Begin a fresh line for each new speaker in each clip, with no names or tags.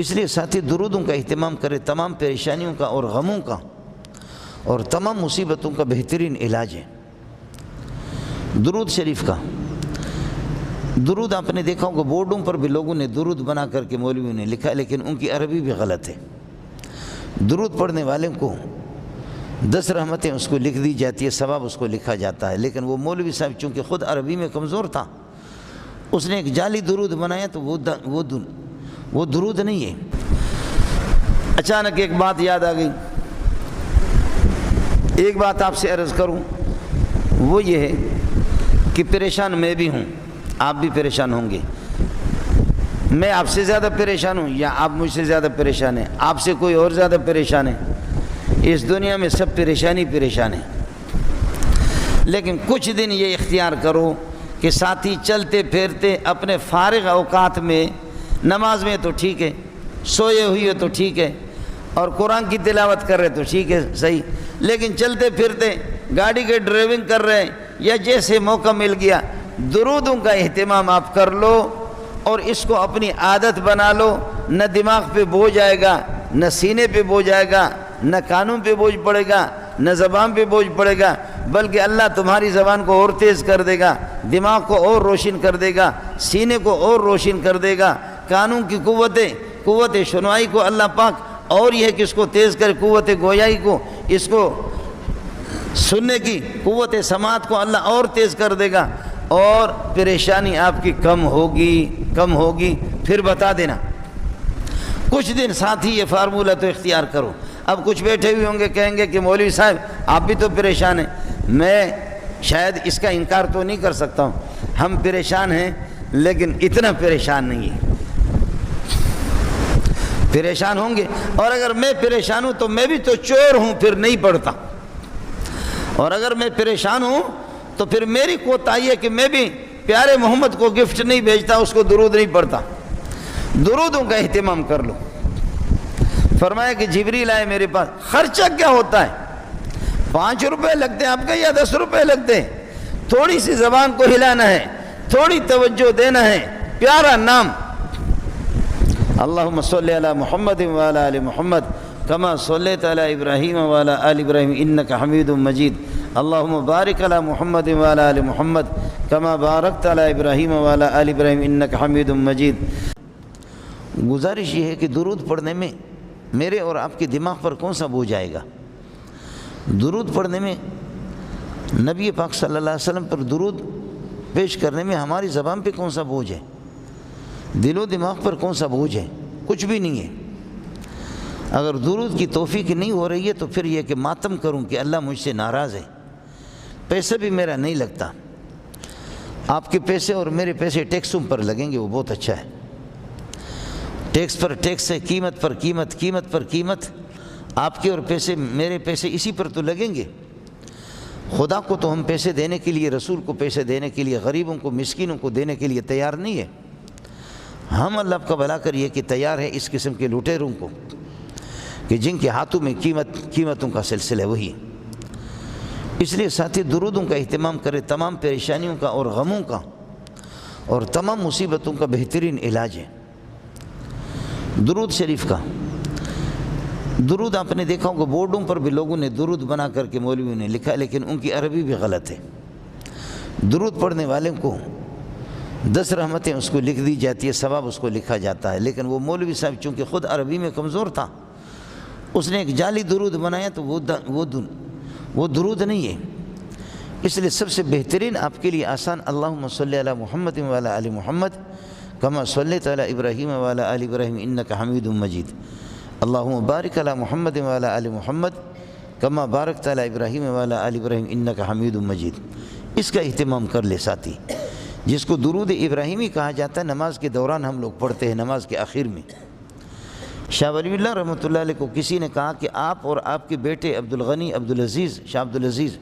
اس لیے ساتھی درودوں کا اہتمام کرے، تمام پریشانیوں کا اور غموں کا اور تمام مصیبتوں کا بہترین علاج ہے درود شریف کا۔ درود آپ نے دیکھا ہوگا بورڈوں پر بھی لوگوں نے درود بنا کر کے مولویوں نے لکھا، لیکن ان کی عربی بھی غلط ہے۔ درود پڑھنے والے کو 10 رحمتیں اس کو لکھ دی جاتی ہے، ثواب اس کو لکھا جاتا ہے، لیکن وہ مولوی صاحب چونکہ خود عربی میں کمزور تھا، اس نے ایک جعلی درود بنایا، تو وہ درود نہیں ہے۔ اچانک ایک بات یاد آ گئی، ایک بات آپ سے عرض کروں، وہ یہ ہے کہ پریشان میں بھی ہوں، آپ بھی پریشان ہوں گے۔ میں آپ سے زیادہ پریشان ہوں یا آپ مجھ سے زیادہ پریشان ہیں؟ آپ سے کوئی اور زیادہ پریشان ہے؟ اس دنیا میں سب پریشان ہیں، لیکن کچھ دن یہ اختیار کرو کہ ساتھی چلتے پھرتے اپنے فارغ اوقات میں، نماز میں تو ٹھیک ہے، سوئے ہوئے تو ٹھیک ہے، اور قرآن کی تلاوت کر رہے تو ٹھیک ہے صحیح، لیکن چلتے پھرتے گاڑی کے ڈرائیونگ کر رہے ہیں یا جیسے موقع مل گیا درودوں کا اہتمام آپ کر لو اور اس کو اپنی عادت بنا لو۔ نہ دماغ پہ بوجھ آئے گا، نہ سینے پہ بوجھ آئے گا، نہ کانوں پہ بوجھ پڑے گا، نہ زبان پہ بوجھ پڑے گا، بلکہ اللہ تمہاری زبان کو اور تیز کر دے گا، دماغ کو اور روشن کر دے گا، سینے کو اور روشن کر دے گا، کانوں کی قوت شنوائی کو اللہ پاک اور یہ ہے کہ اس کو تیز کر، قوت گویائی کو، اس کو سننے کی قوت سماعت کو اللہ اور تیز کر دے گا، اور پریشانی آپ کی کم ہوگی۔ پھر بتا دینا، کچھ دن ساتھ ہی یہ فارمولہ تو اختیار کرو۔ اب کچھ بیٹھے ہوئے ہوں گے، کہیں گے کہ مولوی صاحب آپ بھی تو پریشان ہیں۔ میں شاید اس کا انکار تو نہیں کر سکتا ہوں، ہم پریشان ہیں لیکن اتنا پریشان نہیں ہے۔ پریشان ہوں گے، اور اگر میں پریشان ہوں تو میں بھی تو چور ہوں، پھر نہیں پڑھتا، اور اگر میں پریشان ہوں تو پھر میری کوتاہی ہے کہ میں بھی پیارے محمد کو گفٹ نہیں بھیجتا، اس کو درود نہیں پڑھتا۔ درودوں کا اہتمام کر لو۔ فرمایا کہ جبریل آئے میرے پاس، خرچہ کیا ہوتا ہے؟ 5 روپے لگتے ہیں آپ کا یا 10 روپے لگتے ہیں؟ تھوڑی سی زبان کو ہلانا ہے، تھوڑی توجہ دینا ہے، پیارا نام اللہم صلی علی محمد وعلی آل محمد کما صلیت علی ابراہیم وعلی آل ابراہیم انک حمید مجید اللہم بارک علی محمد وعلی آل محمد کما بارکت علی ابراہیم وعلی آل ابراہیم انک حمید مجید۔ گزارش یہ ہے کہ درود پڑھنے میں میرے اور آپ کے دماغ پر کون سا بوجھ آئے گا؟ درود پڑھنے میں، نبی پاک صلی اللہ علیہ وسلم پر درود پیش کرنے میں ہماری زبان پہ کون سا بوجھ ہے؟ دل و دماغ پر کون سا بوجھ ہے؟ کچھ بھی نہیں ہے۔ اگر درود کی توفیق نہیں ہو رہی ہے تو پھر یہ کہ ماتم کروں کہ اللہ مجھ سے ناراض ہے، پیسے بھی میرا نہیں لگتا، آپ کے پیسے اور میرے پیسے ٹیکسوں پر لگیں گے، وہ بہت اچھا ہے۔ ٹیکس پر ٹیکس ہے، قیمت پر قیمت، قیمت پر قیمت، آپ کے اور پیسے میرے پیسے اسی پر تو لگیں گے۔ خدا کو تو ہم پیسے دینے کے لیے، رسول کو پیسے دینے کے لیے، غریبوں کو، مسکینوں کو دینے کے لیے تیار نہیں ہے۔ ہم اللہ کا بھلا کریے کہ تیار ہے اس قسم کے لٹیروں کو کہ جن کے ہاتھوں میں قیمتوں کا سلسلہ وہی۔ اس لیے ساتھی درودوں کا اہتمام کرے، تمام پریشانیوں کا اور غموں کا اور تمام مصیبتوں کا بہترین علاج ہے درود شریف کا۔ درود آپ نے دیکھا ہوگا بورڈوں پر بھی لوگوں نے درود بنا کر کے مولویوں نے لکھا، لیکن ان کی عربی بھی غلط ہے۔ درود پڑھنے والے کو 10 رحمتیں اس کو لکھ دی جاتی ہے، ثواب اس کو لکھا جاتا ہے، لیکن وہ مولوی صاحب چونکہ خود عربی میں کمزور تھا، اس نے ایک جعلی درود بنایا، تو وہ درود نہیں ہے۔ اس لیے سب سے بہترین آپ کے لیے آسان اللہم صلی علی محمد وعلی آل محمد کما صلیت علی ابراہیم وعلی آل ابراہیم انک حمید مجید اللہم بارک علی محمد وعلی آل محمد کما بارکت علی ابراہیم وعلی آل ابراہیم انک حمید مجید۔ اس کا اہتمام کر لے ساتھی، جس کو درود ابراہیمی کہا جاتا ہے، نماز کے دوران ہم لوگ پڑھتے ہیں، نماز کے آخر میں۔ شاہ ولی اللہ رحمۃ اللہ علیہ کو کسی نے کہا کہ آپ اور آپ کے بیٹے عبدالغنی عبدالعزیز شاہ عبدالعزیز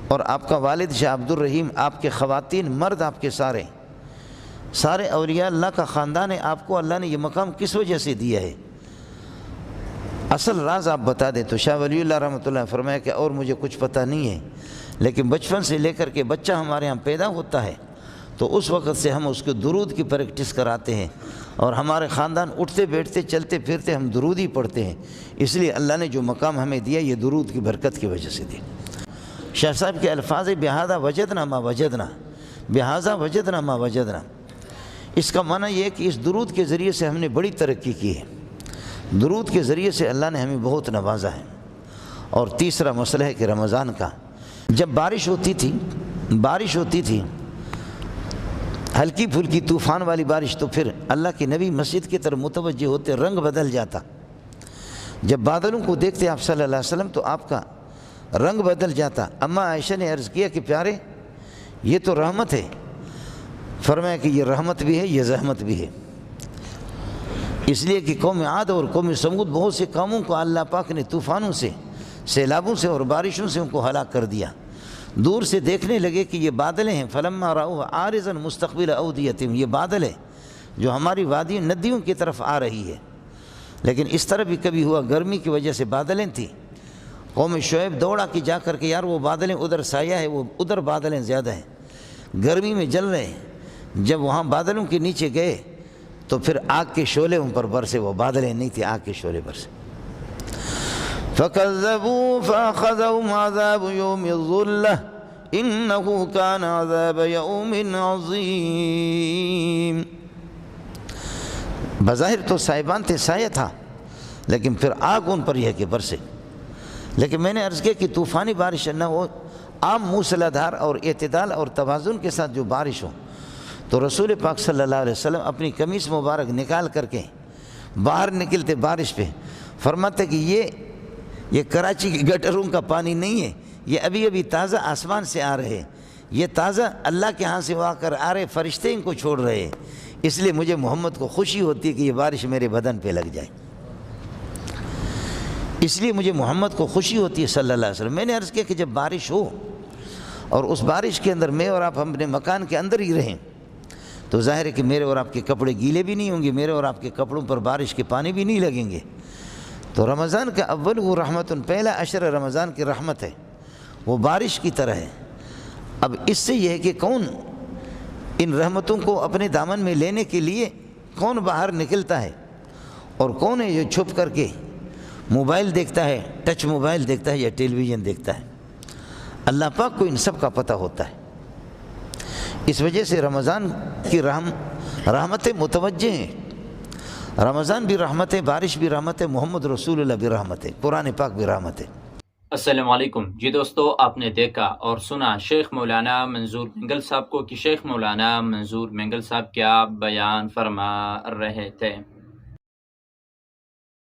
اور آپ کا والد شاہ عبدالرحیم، آپ کے خواتین مرد، آپ کے سارے اولیاء اللہ کا خاندان ہے، آپ کو اللہ نے یہ مقام کس وجہ سے دیا ہے؟ اصل راز آپ بتا دیں۔ تو شاہ ولی اللہ رحمۃ اللہ نے فرمایا کہ اور مجھے کچھ پتہ نہیں ہے، لیکن بچپن سے لے کر کے بچہ ہمارے ہاں پیدا ہوتا ہے تو اس وقت سے ہم اس کو درود کی پریکٹس کراتے ہیں، اور ہمارے خاندان اٹھتے بیٹھتے چلتے پھرتے ہم درود ہی پڑھتے ہیں۔ اس لیے اللہ نے جو مقام ہمیں دیا یہ درود کی برکت کی وجہ سے دی۔ شاہ صاحب کے الفاظ بہذا وجدنا ما وجدنا، بہذا وجدنا ما وجدنا، اس کا معنی یہ ہے کہ اس درود کے ذریعے سے ہم نے بڑی ترقی کی ہے، درود کے ذریعے سے اللہ نے ہمیں بہت نوازا ہے۔ اور تیسرا مسئلہ ہے کہ رمضان کا جب بارش ہوتی تھی ہلکی پھلکی طوفان والی بارش، تو پھر اللہ کے نبی مسجد کی طرف متوجہ ہوتے، رنگ بدل جاتا۔ جب بادلوں کو دیکھتے آپ صلی اللہ علیہ وسلم تو آپ کا رنگ بدل جاتا۔ اما عائشہ نے عرض کیا کہ پیارے یہ تو رحمت ہے، فرمایا کہ یہ رحمت بھی ہے، یہ زحمت بھی ہے، اس لیے کہ قوم عاد اور قوم سمود بہت سے قوموں کو اللہ پاک نے طوفانوں سے، سیلابوں سے اور بارشوں سے ان کو ہلاک کر دیا۔ دور سے دیکھنے لگے کہ یہ بادلیں ہیں، فلما رأوہ عارضا مستقبل اودیتہم، یہ بادل ہے جو ہماری وادی ندیوں کی طرف آ رہی ہے۔ لیکن اس طرح بھی کبھی ہوا، گرمی کی وجہ سے بادلیں تھیں، قوم شعیب دوڑا کہ جا کر کے یار وہ بادلیں ادھر سایہ ہے، وہ ادھر بادلیں زیادہ ہیں، گرمی میں جل رہے ہیں۔ جب وہاں بادلوں کے نیچے گئے تو پھر آگ کے شعلے ان پر برسے، وہ بادلیں نہیں تھیں، آگ کے شعلے برسے۔ فَكَذَّبُوا فَأَخَذَهُمْ عَذَابُ يَوْمِ الظُّلَّةِ إِنَّهُ كَانَ عَذَابَ يَوْمٍ عَظِيمٍ۔ بظاہر تو صاحبان تھے، سایہ تھا، لیکن پھر آگ ان پر یہ کہ برسے۔ لیکن میں نے عرض کیا کہ طوفانی بارش نہ ہو، عام موسلادھار اور اعتدال اور توازن کے ساتھ جو بارش ہو، تو رسول پاک صلی اللہ علیہ وسلم اپنی قمیص مبارک نکال کر کے باہر نکلتے بارش پہ، فرماتے کہ یہ کراچی کی گٹروں کا پانی نہیں ہے، یہ ابھی ابھی تازہ آسمان سے آ رہے، یہ تازہ اللہ کے ہاں سے آ کر آ رہے، فرشتے ان کو چھوڑ رہے، اس لیے مجھے محمد کو خوشی ہوتی ہے کہ یہ بارش میرے بدن پہ لگ جائے، اس لیے مجھے محمد کو خوشی ہوتی ہے صلی اللہ علیہ وسلم۔ میں نے عرض کیا کہ جب بارش ہو اور اس بارش کے اندر میں اور آپ اپنے مکان کے اندر ہی رہیں تو ظاہر ہے کہ میرے اور آپ کے کپڑے گیلے بھی نہیں ہوں گے، میرے اور آپ کے کپڑوں پر بارش کے پانی بھی نہیں لگیں گے۔ تو رمضان کا اول وہ رحمت، پہلا عشر رمضان کی رحمت ہے، وہ بارش کی طرح ہے۔ اب اس سے یہ ہے کہ کون ان رحمتوں کو اپنے دامن میں لینے کے لیے کون باہر نکلتا ہے، اور کون ہے جو چھپ کر کے موبائل دیکھتا ہے، ٹچ موبائل دیکھتا ہے یا ٹیلی ویژن دیکھتا ہے۔ اللہ پاک کو ان سب کا پتہ ہوتا ہے۔ اس وجہ سے رمضان کی رحمتیں متوجہ ہیں، رمضان بھی رحمت ہے، بارش بھی رحمت ہے، محمد رسول اللہ بھی رحمت ہے، قرآن پاک بھی رحمت ہے۔
السلام علیکم جی دوستو، آپ نے دیکھا اور سنا شیخ مولانا منظور مینگل صاحب کو کہ شیخ مولانا منظور مینگل صاحب کیا بیان فرما رہے تھے۔